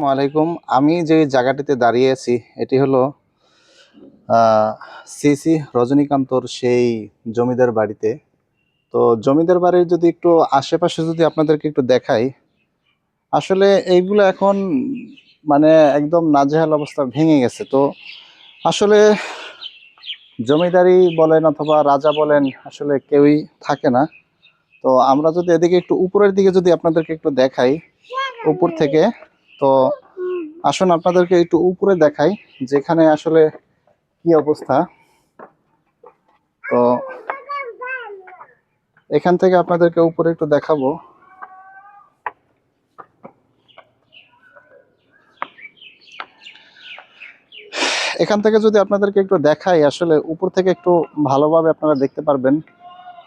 আসসালামু আলাইকুম। আমি যে জায়গাটিতে দাঁড়িয়ে আছি এটি হলো সিসি রজনীকান্তর সেই জমিদার বাড়িতে। তো জমিদার বাড়ির যদি একটু আশেপাশে যদি আপনাদেরকে একটু দেখাই, আসলে এইগুলো এখন মানে একদম নাজেহাল অবস্থা, ভেঙে গেছে। তো আসলে জমিদারি বলেন অথবা রাজা বলেন, আসলে কেউই থাকে না। তো আমরা যদি এদিকে একটু উপরের দিকে যদি আপনাদেরকে একটু দেখাই উপর থেকে, তো আসুন আপনাদেরকে একটু উপরে দেখাই যেখানে আসলে কি অবস্থা। তো এখান থেকে আপনাদেরকে উপরে একটু দেখাবো। এখান থেকে যদি আপনাদেরকে একটু দেখাই, আসলে উপর থেকে একটু ভালোভাবে আপনারা দেখতে পারবেন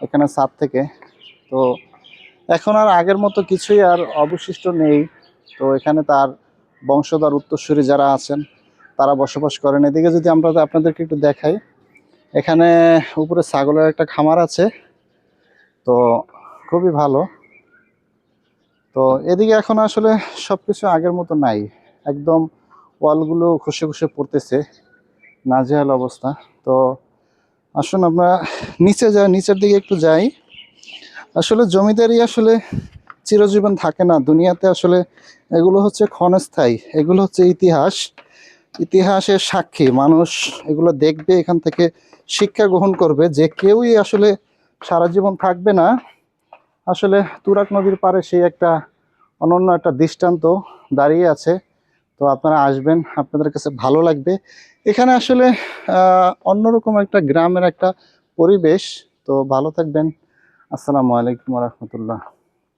এখানে ছাদ থেকে। তো এখন আর আগের মতো কিছুই আর অবশিষ্ট নেই। তো এখানে তার বংশধর উত্তরসূরি যারা আছেন তারা বসবাস করেন। এদিকে যদি আমরা আপনাদেরকে একটু দেখাই, এখানে উপরে ছাগলের একটা খামার আছে। তো খুবই ভালো। তো এদিকে এখন আসলে সবকিছু আগের মতো নাই, একদম ওয়ালগুলো খসে খসে পড়তেছে, নাজেহাল অবস্থা। তো আসুন আমরা নিচে যাই, নিচের দিকে একটু যাই। আসলে জমিদারি আসলে চিরজীবন থাকে না দুনিয়াতে। আসলে এগুলো হচ্ছে ক্ষণস্থায়ী, এগুলো হচ্ছে ইতিহাস, ইতিহাসের সাক্ষী। মানুষ এগুলো দেখবে, এখান থেকে শিক্ষা গ্রহণ করবে যে কেউই আসলে সারা জীবন থাকবে না। আসলে তুরাগ নদীর পাড়ে সেই একটা অনন্য একটা দৃষ্টান্ত দাঁড়িয়ে আছে। তো আপনারা আসবেন, আপনাদের কাছে ভালো লাগবে। এখানে আসলে অন্যরকম একটা গ্রামের একটা পরিবেশ। তো ভালো থাকবেন। আসসালামু আলাইকুম রহমতুল্লাহ।